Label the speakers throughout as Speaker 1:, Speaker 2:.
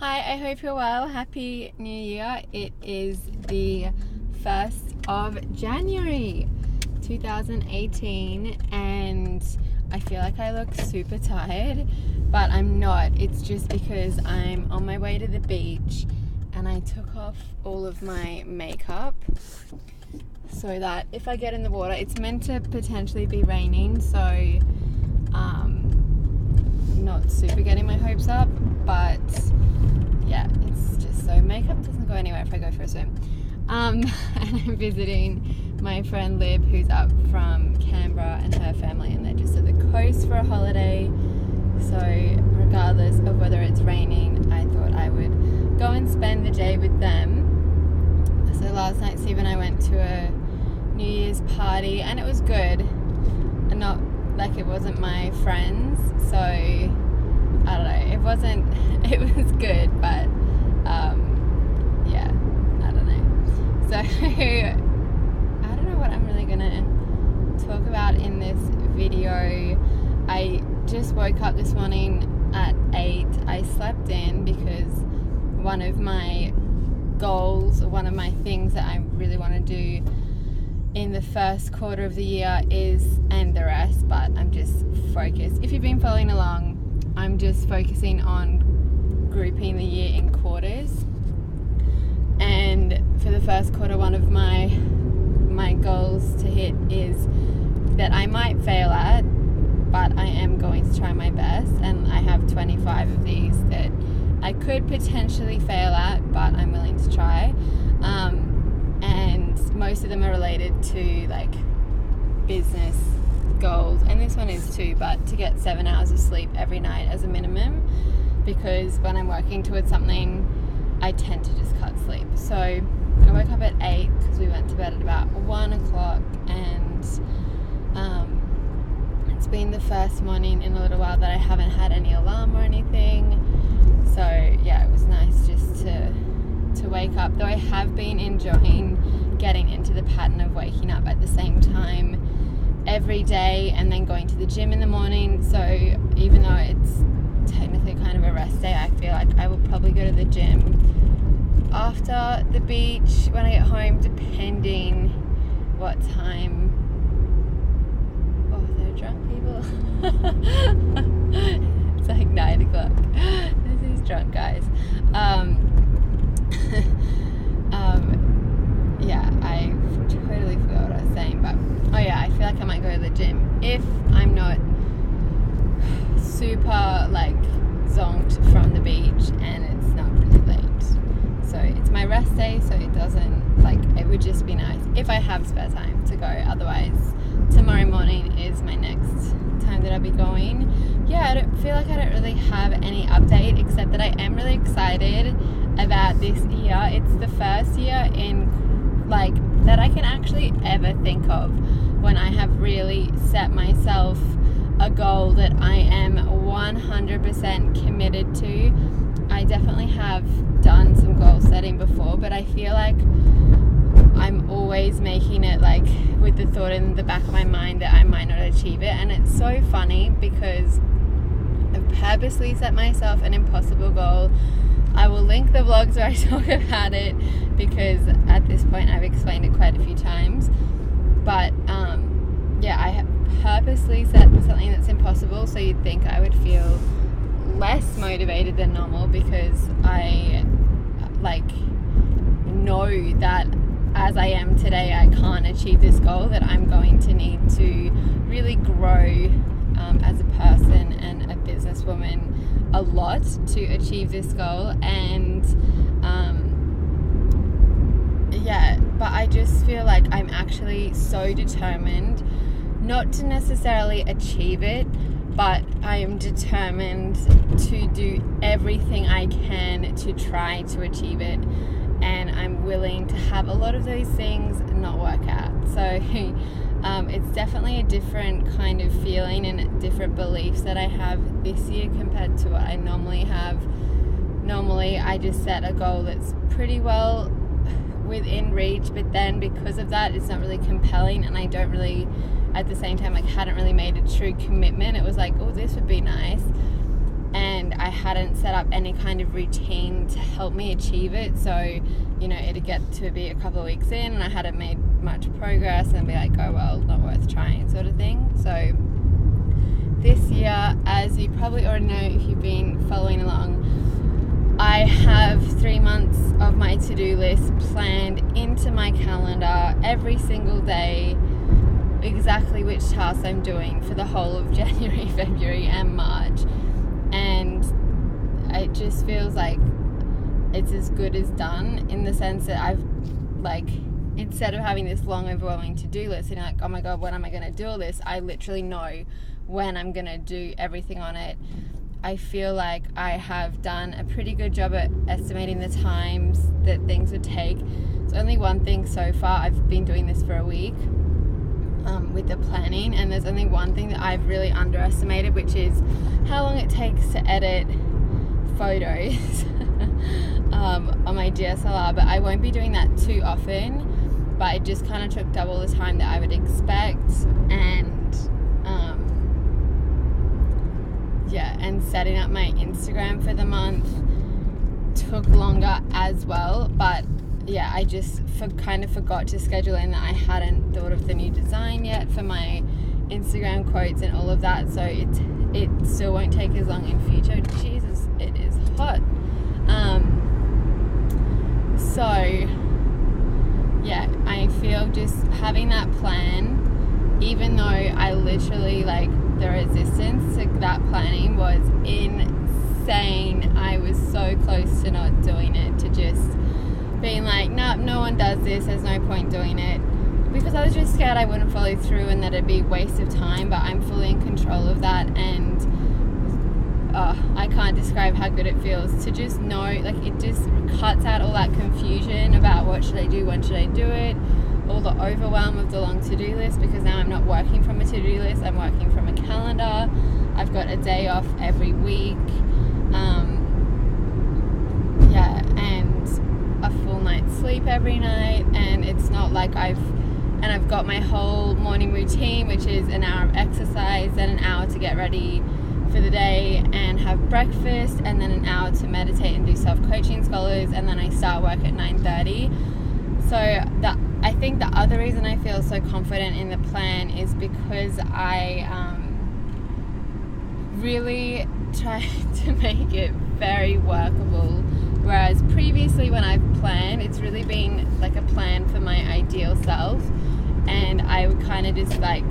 Speaker 1: Hi, I hope you're well. Happy New Year. It is the 1st of January 2018 and I feel like I look super tired, but I'm not. It's just because I'm on my way to the beach and I took off all of my makeup so that if I get in the water, it's meant to potentially be raining, so not super getting my hopes up, but yeah, it's just so makeup doesn't go anywhere if I go for a swim. And I'm visiting my friend Lib, who's up from Canberra, and her family, and they're just at the coast for a holiday. So regardless of whether it's raining, I thought I would go and spend the day with them. So last night Steve and I went to a New Year's party and it was good, and not like it wasn't my friends, so I don't know, it was good, but yeah, I don't know. So I don't know what I'm really gonna talk about in this video. I just woke up this morning at 8. I slept in because one of my goals, or one of my things that I really want to do in the first quarter of the year is end the rest, but I'm just focused. If you've been following along, I'm just focusing on grouping the year in quarters, and for the first quarter, one of my goals to hit is that I might fail at, but I am going to try my best, and I have 25 of these that I could potentially fail at, but I'm willing to try. And most of them are related to like business goals, and this one is too, but to get 7 hours of sleep every night as a minimum, because when I'm working towards something I tend to just cut sleep. So I woke up at 8 because we went to bed at about 1 o'clock, and it's been the first morning in a little while that I haven't had any alarm or anything, so yeah, it was nice just to wake up, though I have been enjoying getting into the pattern of waking up at the same time every day and then going to the gym in the morning. So even though it's technically kind of a rest day, I feel like I will probably go to the gym after the beach when I get home, depending what time. Oh, there are drunk people. It's like 9 o'clock. There's these drunk guys. Yeah, I totally forgot what I was saying, but oh yeah, I feel like I might go to the gym if I'm not super like zonked from the beach and it's not really late. So it's my rest day, so it doesn't, like, it would just be nice if I have spare time to go. Otherwise, tomorrow morning is my next time that I'll be going. Yeah, I don't feel like I don't really have any update, except that I am really excited about this year. It's the first year in like that I can actually ever think of when I have really set myself a goal that I am 100% committed to. I definitely have done some goal setting before, but I feel like I'm always making it like with the thought in the back of my mind that I might not achieve it. And it's so funny because I've purposely set myself an impossible goal. I will link the vlogs where I talk about it, because at this point I've explained it quite a few times. But yeah, I have purposely set something that's impossible, so you'd think I would feel less motivated than normal, because I like know that as I am today I can't achieve this goal, that I'm going to need to really grow as a person and a businesswoman a lot to achieve this goal. And yeah, but I just feel like I'm actually so determined not to necessarily achieve it, but I am determined to do everything I can to try to achieve it, and I'm willing to have a lot of those things not work out. So it's definitely a different kind of feeling and different beliefs that I have this year compared to what I normally have. Normally I just set a goal that's pretty well within reach, but then because of that it's not really compelling, and I don't really, at the same time, like hadn't really made a true commitment. It was like, oh, this would be nice, and and I hadn't set up any kind of routine to help me achieve it. So, you know, it'd get to be a couple of weeks in and I hadn't made much progress, and be like, oh well, not worth trying, sort of thing. So this year, as you probably already know if you've been following along, I have 3 months of my to-do list planned into my calendar every single day, exactly which tasks I'm doing for the whole of January, February and March. And it just feels like it's as good as done, in the sense that I've, like, instead of having this long overwhelming to-do list and like, oh my god, when am I going to do all this, I literally know when I'm going to do everything on it. I feel like I have done a pretty good job at estimating the times that things would take. It's only one thing so far. I've been doing this for a week with the planning, and there's only one thing that I've really underestimated, which is how long it takes to edit photos on my DSLR. But I won't be doing that too often, but it just kind of took double the time that I would expect. And setting up my Instagram for the month took longer as well. But yeah, I just kind of forgot to schedule in that I hadn't thought of the new design yet for my Instagram quotes and all of that. So it still won't take as long in future. Jesus, it is hot. So yeah, I feel just having that plan, even though I literally, like, the resistance to that planning was insane. I was so close to not doing it, to just being like, nope, no one does this, there's no point doing it, because I was just scared I wouldn't follow through and that it'd be a waste of time. But I'm fully in control of that, and I can't describe how good it feels to just know, like, it just cuts out all that confusion about what should I do, when should I do it, all the overwhelm of the long to-do list, because now I'm not working from a to-do list, I'm working from a calendar. I've got a day off every week, and a full night's sleep every night, and it's not like I've got my whole morning routine, which is an hour of exercise, then an hour to get ready for the day and have breakfast, and then an hour to meditate and do self-coaching scholars, and then I start work at 9:30. So I think the other reason I feel so confident in the plan is because I really tried to make it very workable. Whereas previously when I've planned, it's really been like a plan for my ideal self, and I would kind of just, like,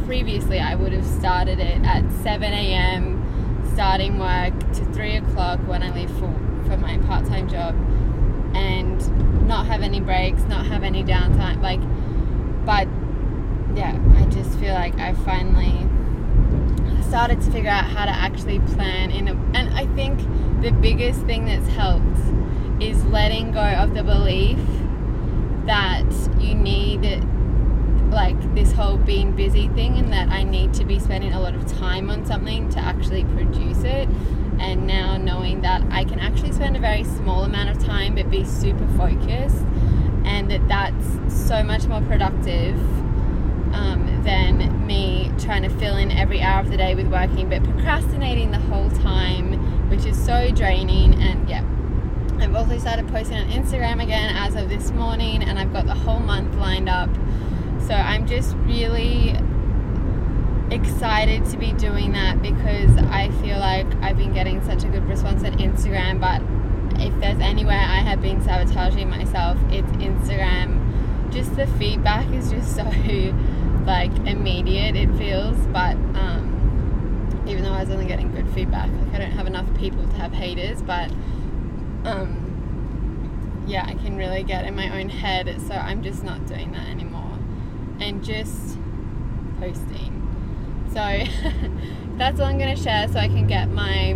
Speaker 1: previously I would have started it at 7 a.m, starting work to 3 o'clock when I leave for my part-time job, and not have any breaks, not have any downtime, like, but yeah, I just feel like I finally started to figure out how to actually plan and I think the biggest thing that's helped is letting go of the belief that you need, like, this whole being busy thing, and that I need to be spending a lot of time on something to actually produce it. And now knowing that I can actually spend a very small amount of time but be super focused, and that's so much more productive than me trying to fill in every hour of the day with working but procrastinating the whole time, which is so draining. And yeah, I've also started posting on Instagram again as of this morning, and I've got the whole month lined up. So I'm just really excited to be doing that, because I feel like I've been getting such a good response on Instagram. But if there's anywhere I have been sabotaging myself, it's Instagram. Just the feedback is just so, like, immediate, it feels. But even though I was only getting good feedback, like, I don't have enough people to have haters. But yeah, I can really get in my own head, so I'm just not doing that anymore and just posting. So that's all I'm going to share, so I can get my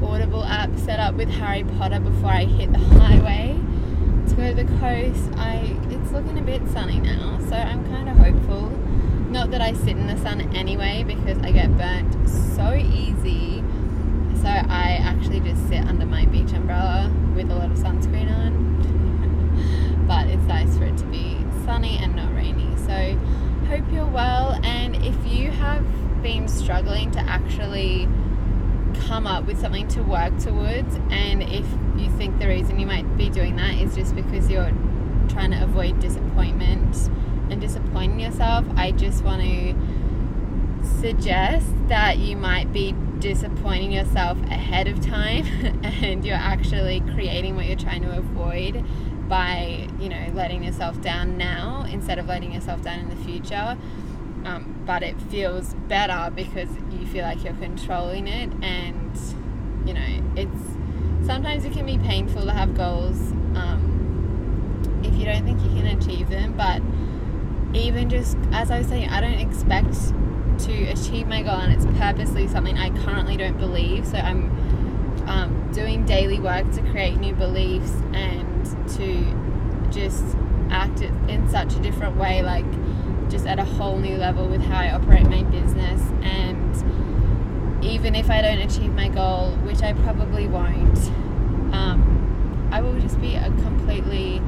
Speaker 1: Audible app set up with Harry Potter before I hit the highway to go to the coast. It's looking a bit sunny now, so I'm kind of hopeful. Not that I sit in the sun anyway, because I get burnt so easy. So I actually just sit under my beach umbrella with a lot of sunscreen on. But it's nice for it to be sunny and not rainy. So hope you're well, and if you have been struggling to actually come up with something to work towards, and if you think the reason you might be doing that is just because you're trying to avoid disappointment and disappointing yourself, I just want to suggest that you might be disappointing yourself ahead of time and you're actually creating what you're trying to avoid by, letting yourself down now instead of letting yourself down in the future. But it feels better because you feel like you're controlling it, and sometimes it can be painful to have goals if you don't think you can achieve them. But even just as I was saying, I don't expect to achieve my goal, and it's purposely something I currently don't believe. So I'm doing daily work to create new beliefs and to just act in such a different way, like just at a whole new level with how I operate my business. And even if I don't achieve my goal, which I probably won't, I will just be a completely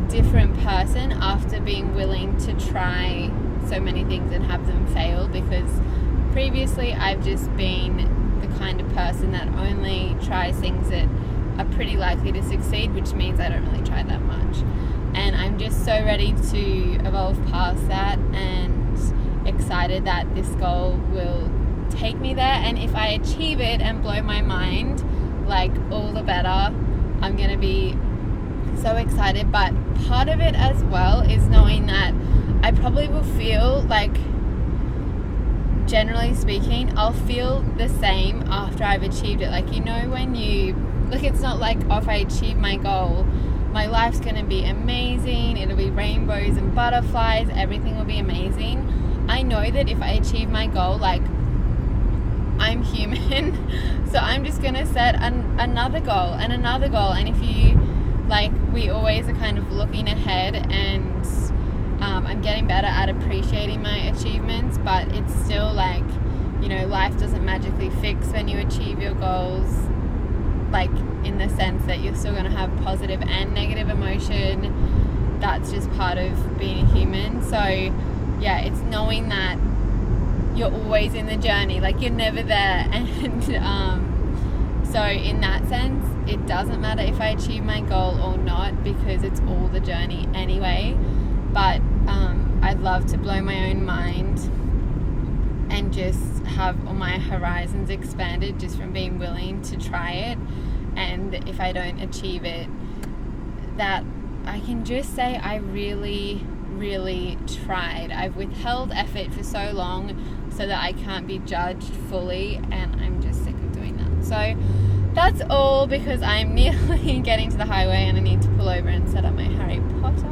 Speaker 1: different person after being willing to try so many things and have them fail, because previously I've just been the kind of person that only tries things that are pretty likely to succeed, which means I don't really try that much. And I'm just so ready to evolve past that and excited that this goal will take me there. And if I achieve it and blow my mind, like, all the better. I'm going to be so excited. But part of it as well is knowing that I probably will feel like, generally speaking, I'll feel the same after I've achieved it. Like, when you look, it's not like, oh, if I achieve my goal, my life's going to be amazing, it'll be rainbows and butterflies, everything will be amazing. I know that if I achieve my goal, like, I'm human, so I'm just going to set another goal and another goal. And if you, like, we always are kind of looking ahead, and I'm getting better at appreciating my achievements, but it's still like, life doesn't magically fix when you achieve your goals, like, in the sense that you're still going to have positive and negative emotion. That's just part of being a human. So yeah, it's knowing that you're always in the journey, like, you're never there. And so in that sense, it doesn't matter if I achieve my goal or not, because it's all the journey anyway. But I'd love to blow my own mind and just have all my horizons expanded just from being willing to try it. And if I don't achieve it, that I can just say I really, really tried. I've withheld effort for so long so that I can't be judged fully, and I'm just sick of doing that. So that's all, because I'm nearly getting to the highway and I need to pull over and set up my Harry Potter,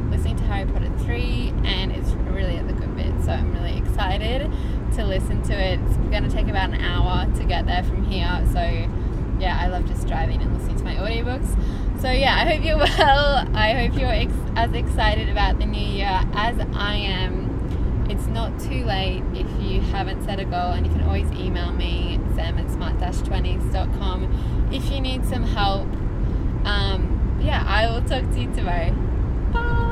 Speaker 1: listening to Harry Potter 3, and it's really at the good bit, so I'm really excited to listen to it. It's going to take about an hour to get there from here, so yeah, I love just driving and listening to my audiobooks. So yeah, I hope you're well. I hope you're as excited about the new year as I am. It's not too late if you haven't set a goal, and you can always email me, sam@smart-20s.com, if you need some help. Yeah, I will talk to you tomorrow. Bye.